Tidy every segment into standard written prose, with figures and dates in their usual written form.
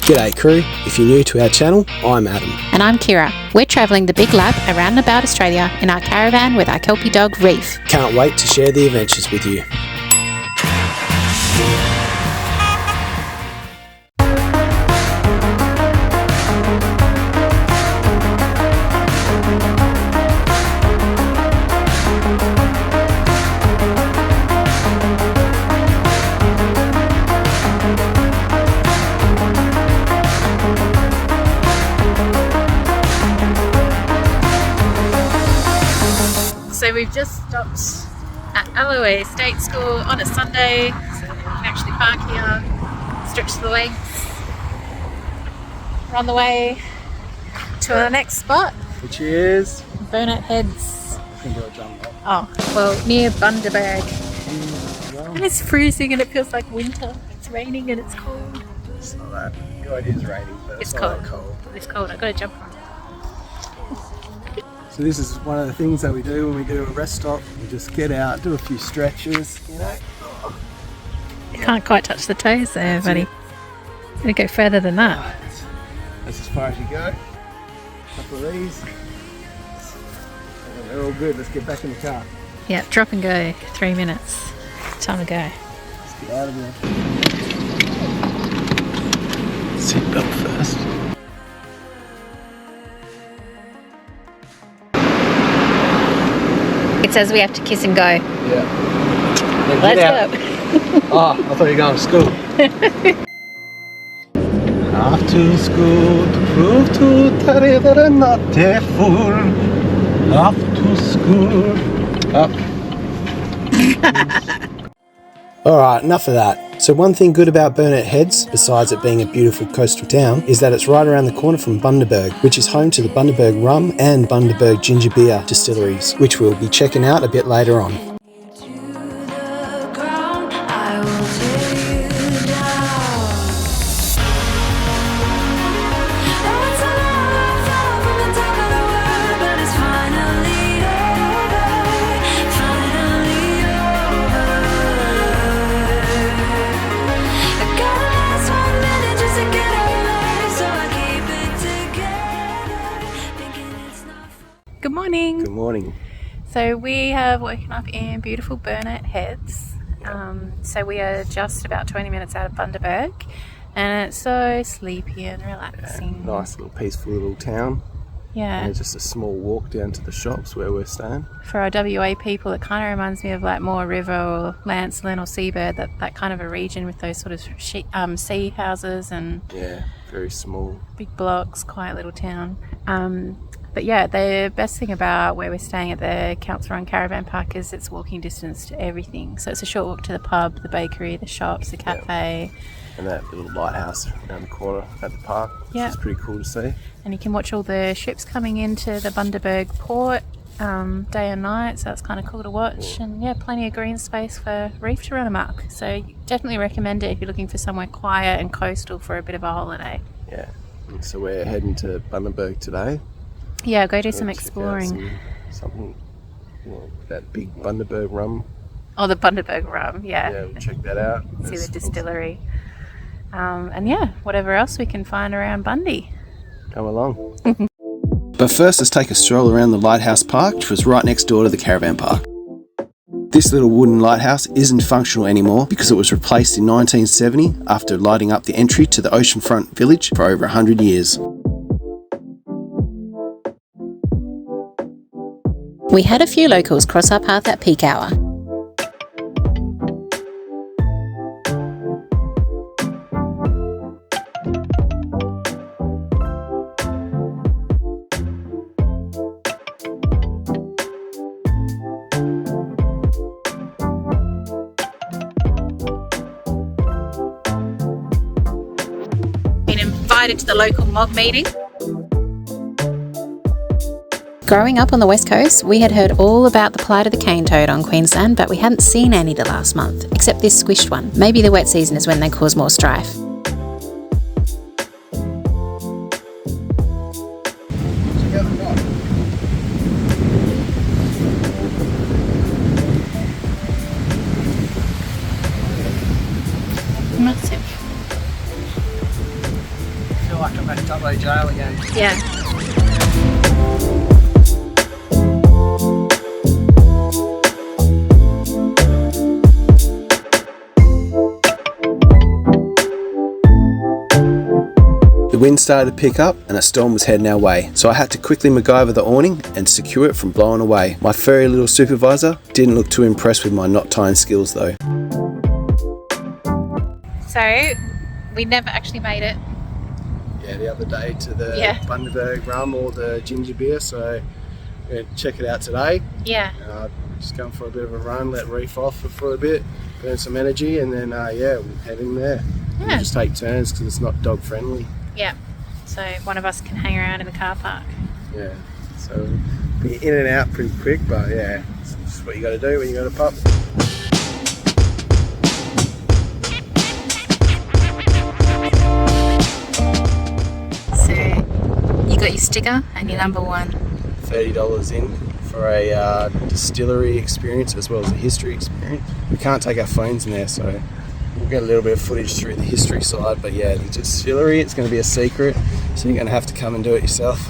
G'day crew, if you're new to our channel, I'm Adam. And I'm Ciara. We're travelling the big lap around and about Australia in our caravan with our Kelpie dog Reef. Can't wait to share the adventures with you. So we've just stopped at Alloway State School on a Sunday, so we can actually park here, stretch the legs. We're on the way to our next spot, Which is? Burnett Heads. I can do a jump off. Oh, well, near BUNDABERG. And it's freezing and it feels like winter. It's raining and it's cold. It's not that. The idea is raining, but It's not cold. that cold. It's cold, I've got to jump on it. So this is one of the things that we do when we do a rest stop. We just get out, do a few stretches, you know. You can't quite touch the toes there, buddy. Gonna go further than that. That's as far as you go. A couple of these. And they're all good. Let's get back in the car. Yeah, drop and go. 3 minutes. Time to go. Let's get out of here. Seatbelt first. It says we have to kiss and go. Yeah. Let's go. Oh, I thought you were going to school. Off to school to prove to Daddy that I'm not a fool. Off to school. Up. Alright, enough of that. So one thing good about Burnett Heads, besides it being a beautiful coastal town, is that it's right around the corner from Bundaberg, which is home to the Bundaberg rum and Bundaberg ginger beer distilleries, which we'll be checking out a bit later on. Good morning. Good morning. So we have woken up in beautiful Burnett Heads. So we are just about 20 minutes out of Bundaberg, and it's so sleepy and relaxing. Yeah, nice little peaceful little town. Yeah. And it's just a small walk down to the shops where we're staying. For our WA people, it kind of reminds me of like Moore River or Lancelin or Seabird, that kind of a region with those sort of sea houses and Yeah, very small. big blocks, quiet little town. But yeah, the best thing about where we're staying at the Council Run Caravan Park is it's walking distance to everything. So it's a short walk to the pub, the bakery, the shops, the cafe. Yep. And that little lighthouse around the corner at the park, which Yeah. is pretty cool to see. And you can watch all the ships coming into the Bundaberg port day and night, so that's kind of cool to watch. Yeah. And yeah, plenty of green space for Reef to run amok. So definitely recommend it if you're looking for somewhere quiet and coastal for a bit of a holiday. Yeah. And so we're heading to Bundaberg today. Yeah, go do some Check out exploring. something, you know, that big Bundaberg rum. Oh, the Bundaberg rum, Yeah, yeah. we'll check that out. See There's the distillery. And yeah, whatever else we can find around Bundy. Come along. But first, let's take a stroll around the Lighthouse Park, which was right next door to the caravan park. This little wooden lighthouse isn't functional anymore because it was replaced in 1970 after lighting up the entry to the oceanfront village for over 100 years. We had a few locals cross our path at peak hour. Been invited to the local mob meeting. Growing up on the West Coast, we had heard all about the plight of the cane toad on Queensland, but we hadn't seen any the last month, except this squished one. Maybe the wet season is when they cause more strife. Massive. Subway jail again. Yeah. The wind started to pick up and a storm was heading our way, so I had to quickly MacGyver the awning and secure it from blowing away. My furry little supervisor didn't look too impressed with my knot tying skills though. So, we never actually made it. Yeah, the other day to the Bundaberg rum or the ginger beer, so we're going to check it out today. Yeah. Just going for a bit of a run, let Reef off for a bit, burn some energy, and then we'll head in there. Yeah. We'll just take turns because it's not dog friendly. Yeah. So one of us can hang around in the car park. Yeah. So we'll be in and out pretty quick, but yeah, it's what you got to do when you got a pup. So you got your sticker and your number one. $30 in for a distillery experience as well as a history experience. We can't take our phones in there, so we'll get a little bit of footage through the history side, but yeah, the distillery, it's going to be a secret, so you're going to have to come and do it yourself.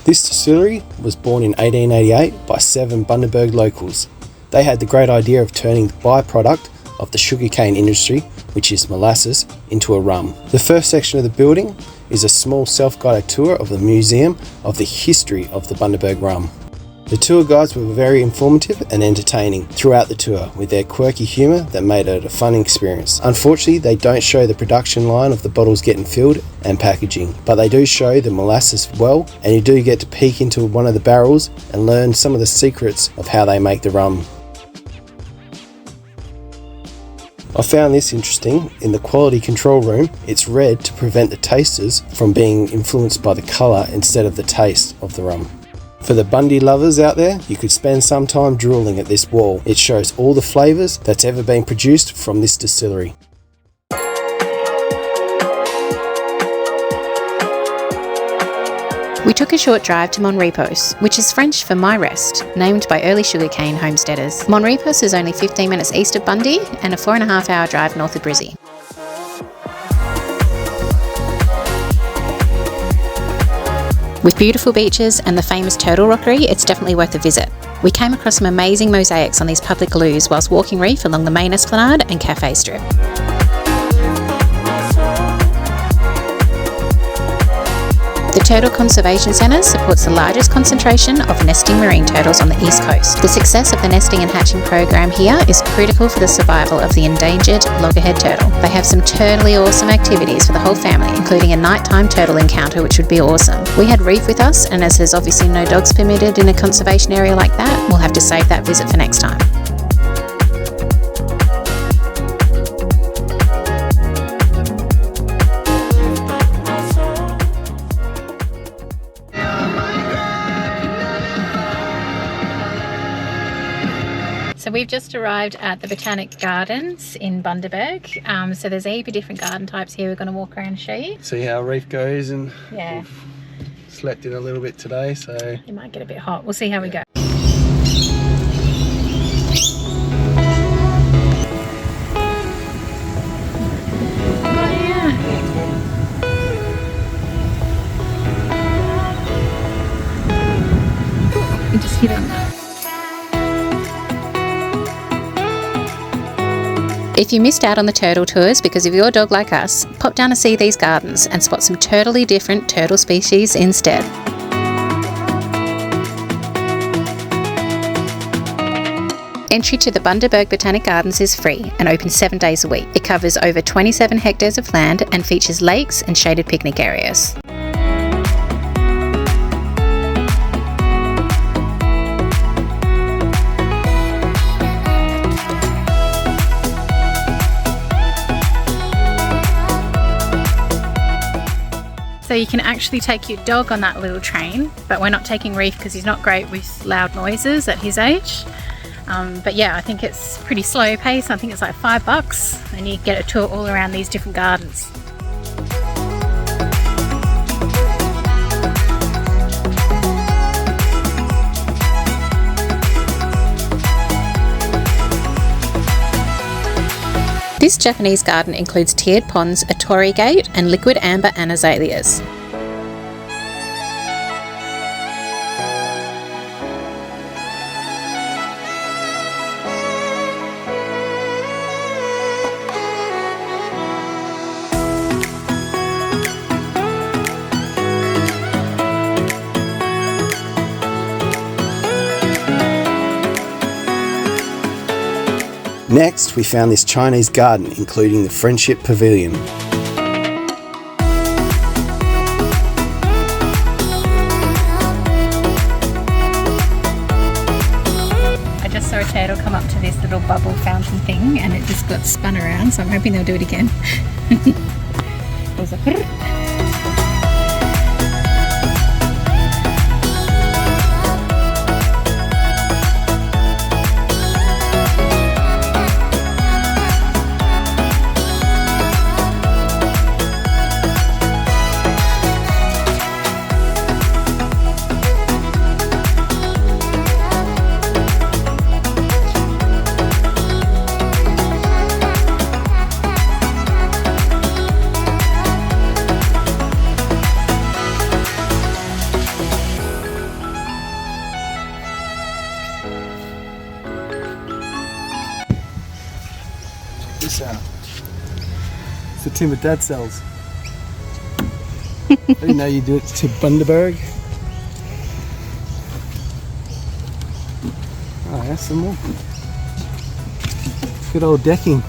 This distillery was born in 1888 by 7 Bundaberg locals. They had the great idea of turning the byproduct of the sugarcane industry, which is molasses, into a rum. The first section of the building is a small self-guided tour of the museum of the history of the Bundaberg rum. The tour guides were very informative and entertaining throughout the tour with their quirky humour that made it a fun experience. Unfortunately, they don't show the production line of the bottles getting filled and packaging, but they do show the molasses well, and you do get to peek into one of the barrels and learn some of the secrets of how they make the rum. I found this interesting. In the quality control room, it's red to prevent the tasters from being influenced by the colour instead of the taste of the rum. For the Bundy lovers out there, you could spend some time drooling at this wall. It shows all the flavours that's ever been produced from this distillery. We took a short drive to Monrepos, which is French for my rest, named by early sugarcane homesteaders. Monrepos is only 15 minutes east of Bundy and a 4.5 hour drive north of Brizzy. With beautiful beaches and the famous turtle rockery, it's definitely worth a visit. We came across some amazing mosaics on these public loos whilst walking Reef along the main esplanade and cafe strip. The Turtle Conservation Centre supports the largest concentration of nesting marine turtles on the east coast. The success of the nesting and hatching program here is critical for the survival of the endangered loggerhead turtle. They have some totally awesome activities for the whole family, including a nighttime turtle encounter, which would be awesome. We had Reef with us, and as there's obviously no dogs permitted in a conservation area like that, we'll have to save that visit for next time. So we've just arrived at the Botanic Gardens in Bundaberg. So there's a heap of different garden types here. We're going to walk around and show you. See how Reef goes, and Yeah, we've slept in a little bit today, so it might get a bit hot. We'll see how we go. Oh yeah. We just hit on that. If you missed out on the turtle tours because of your dog like us, pop down to see these gardens and spot some totally different turtle species instead. Entry to the Bundaberg Botanic Gardens is free and open 7 days a week. It covers over 27 hectares of land and features lakes and shaded picnic areas. So you can actually take your dog on that little train, but we're not taking Reef because he's not great with loud noises at his age. But yeah, I think it's pretty slow pace. I think it's like $5 and you get a tour all around these different gardens. This Japanese garden includes tiered ponds, a torii gate, and liquid amber and azaleas. Next, we found this Chinese garden, including the Friendship Pavilion. I just saw a turtle come up to this little bubble fountain thing and it just got spun around, so I'm hoping they'll do it again. It was a this out. It's the timber Dad sells. I didn't know you do it to Bundaberg. Oh, yeah, some more. Good old decking.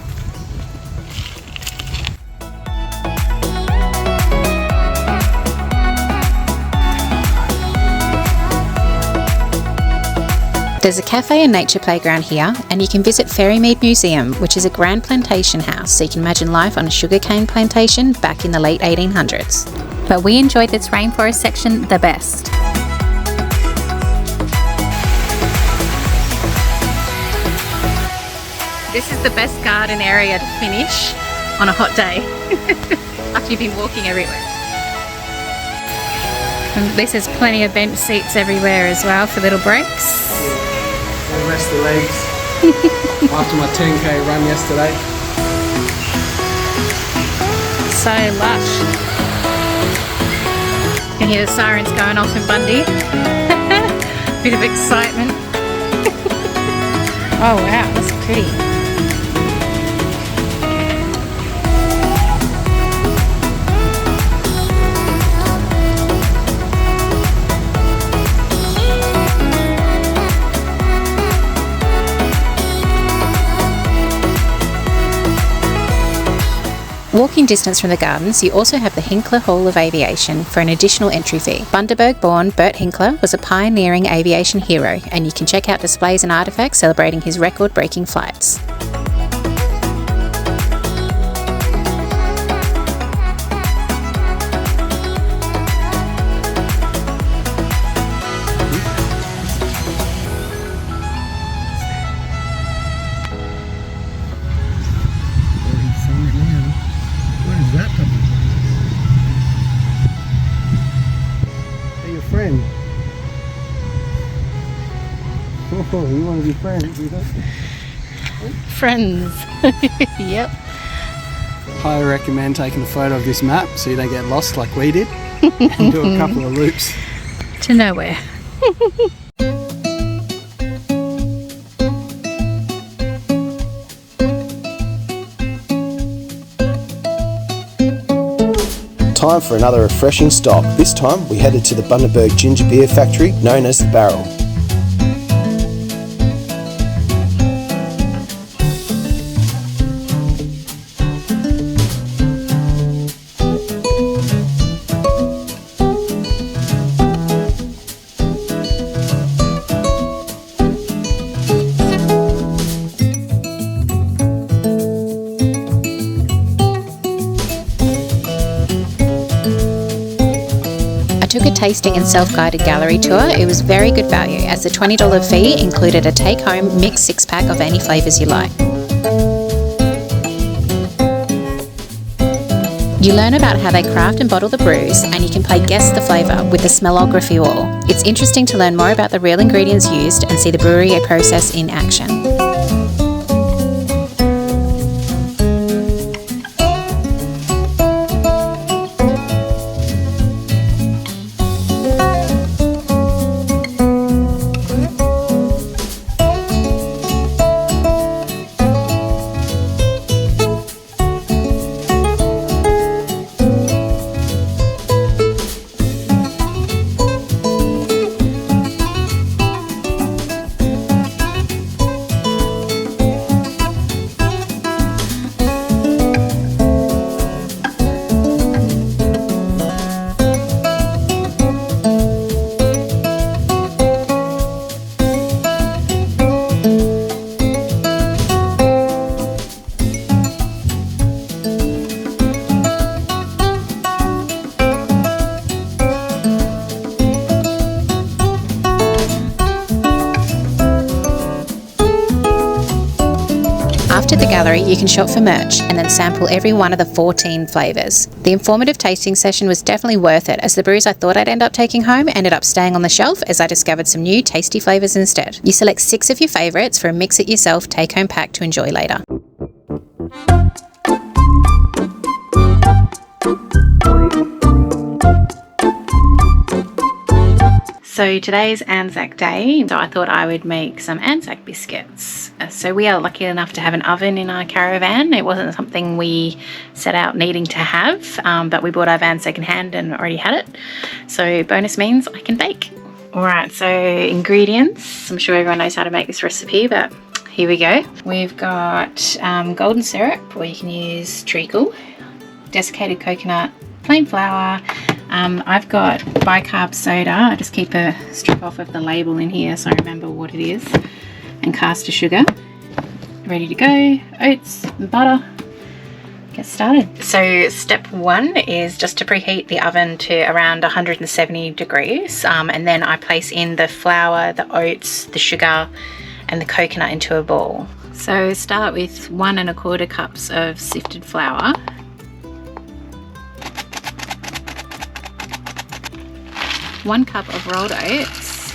There's a cafe and nature playground here, and you can visit Ferrymead Museum, which is a grand plantation house, so you can imagine life on a sugarcane plantation back in the late 1800s. But we enjoyed this rainforest section the best. This is the best garden area to finish on a hot day after you've been walking everywhere. And this has plenty of bench seats everywhere as well for little breaks. Rest the legs after my 10k run yesterday. So lush. You can hear the sirens going off in Bundy. Bit of excitement. Oh wow, that's pretty. Walking distance from the gardens, you also have the Hinkler Hall of Aviation for an additional entry fee. Bundaberg-born Bert Hinkler was a pioneering aviation hero, and you can check out displays and artefacts celebrating his record-breaking flights. Friend. Oh, you want to be friends with us? Friends. Yep. Highly recommend taking a photo of this map so you don't get lost like we did and do a couple of loops. To nowhere. Time for another refreshing stop. This time we headed to the Bundaberg ginger beer factory known as the Barrel. Took a tasting and self-guided gallery tour. It was very good value, as the $20 fee included a take-home mixed six-pack of any flavours you like. You learn about how they craft and bottle the brews, and you can play Guess the Flavour with the smellography wall. It's interesting to learn more about the real ingredients used and see the brewery process in action. gallery, you can shop for merch and then sample every one of the 14 flavours. The informative tasting session was definitely worth it, as the brews I thought I'd end up taking home ended up staying on the shelf as I discovered some new tasty flavours instead. You select 6 of your favourites for a mix-it-yourself take-home pack to enjoy later. So today's ANZAC day, so I thought I would make some ANZAC biscuits. So we are lucky enough to have an oven in our caravan. It wasn't something we set out needing to have, but we bought our van second hand and already had it. So bonus means I can bake. Alright, so ingredients. I'm sure everyone knows how to make this recipe, but here we go. We've got golden syrup, or you can use treacle, desiccated coconut, plain flour. I've got bicarb soda. I just keep a strip off of the label in here so I remember what it is. And caster sugar. Ready to go. Oats and butter. Get started. So step 1 is just to preheat the oven to around 170 degrees. And then I place in the flour, the oats, the sugar and the coconut into a bowl. So start with 1 1/4 cups of sifted flour. 1 cup of rolled oats,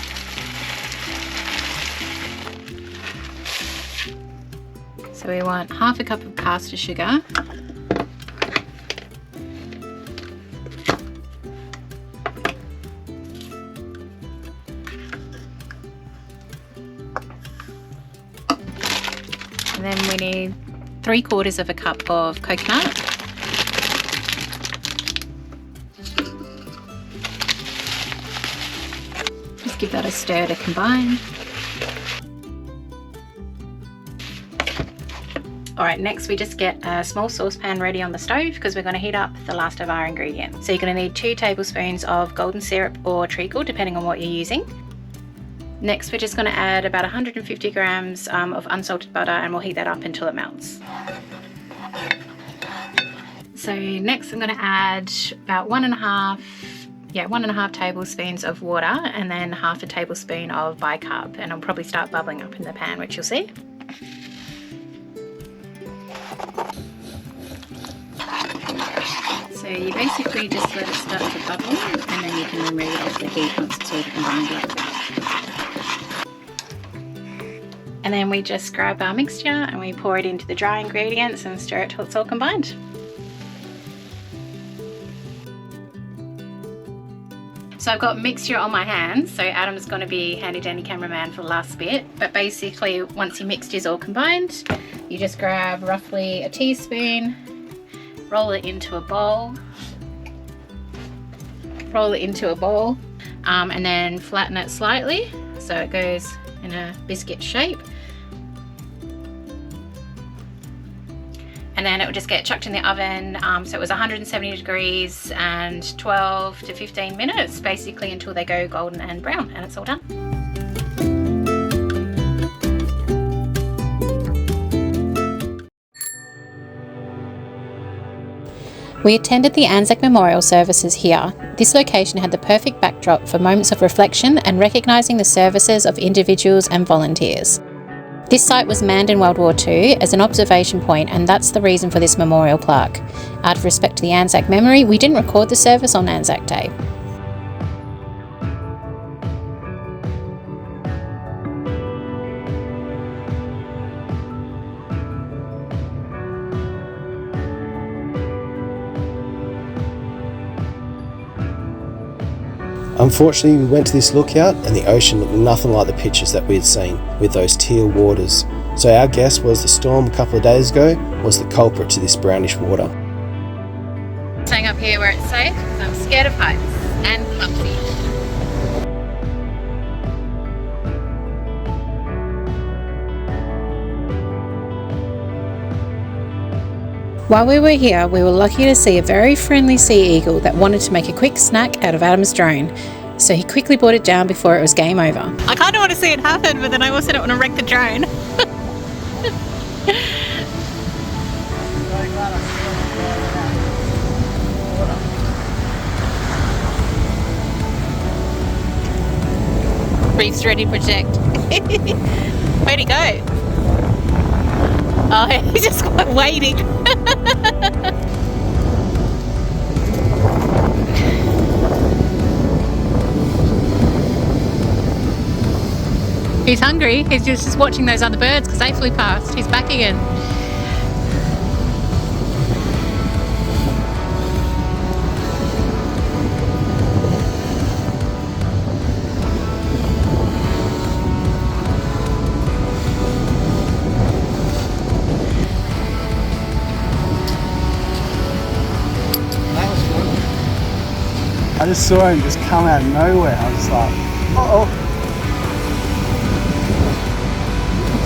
so we want 1/2 cup of caster sugar, and then we need 3/4 cup of coconut. Give that a stir to combine. Alright, next we just get a small saucepan ready on the stove because we're going to heat up the last of our ingredients. So you're going to need 2 tablespoons of golden syrup or treacle depending on what you're using. Next we're just going to add about 150 grams of unsalted butter and we'll heat that up until it melts. So next I'm going to add about 1.5 tablespoons of water and then 1/2 tablespoon of bicarb, and it'll probably start bubbling up in the pan, which you'll see. So you basically just let it start to bubble and then you can remove it off the heat once it's all combined up. And then we just grab our mixture and we pour it into the dry ingredients and stir it till it's all combined. So I've got mixture on my hands, so Adam's going to be handy dandy cameraman for the last bit. But basically once your mixture is all combined, you just grab roughly a teaspoon, roll it into a bowl, and then flatten it slightly so it goes in a biscuit shape. And then it will just get chucked in the oven, so it was 170 degrees and 12 to 15 minutes, basically until they go golden and brown, and it's all done. We attended the ANZAC memorial services here. This location had the perfect backdrop for moments of reflection and recognising the services of individuals and volunteers. This site was manned in World War II as an observation point, and that's the reason for this memorial plaque. Out of respect to the ANZAC memory, we didn't record the service on ANZAC Day. Unfortunately, we went to this lookout and the ocean looked nothing like the pictures that we had seen with those teal waters. So our guess was the storm a couple of days ago was the culprit to this brownish water. Staying up here where it's safe, because I'm scared of heights and clumsy. While we were here, we were lucky to see a very friendly sea eagle that wanted to make a quick snack out of Adam's drone. So he quickly brought it down before it was game over. I kind of want to see it happen, but then I also don't want to wreck the drone. Reef's ready to project. Way to go. Oh, he's just waiting. He's hungry. He's just watching those other birds because they flew past. He's back again. I just saw him just come out of nowhere. I was just like, uh-oh.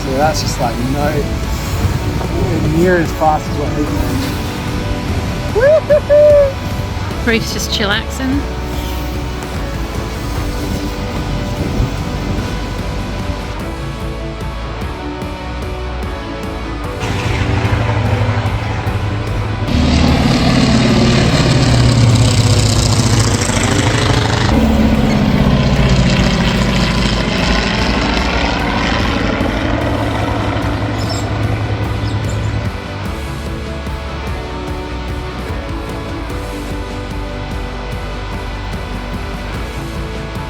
So that's just like nowhere near as fast as what he's going. Reef's just chillaxing.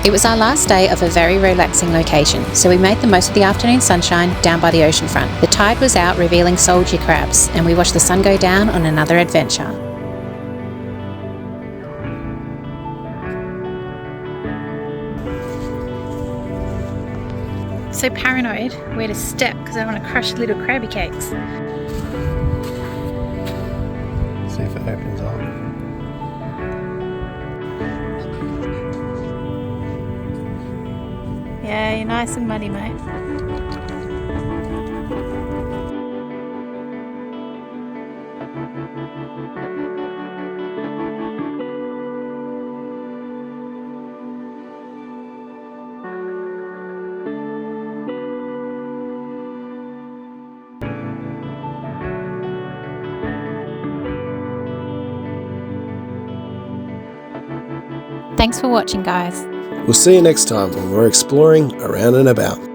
It was our last day of a very relaxing location, so we made the most of the afternoon sunshine down by the ocean front. The tide was out, revealing soldier crabs, and we watched the sun go down on another adventure. So paranoid where to step because I want to crush little crabby cakes. See if it opens up. Yeah, you're nice and muddy, mate. Thanks for watching, guys. We'll see you next time when we're exploring around and about.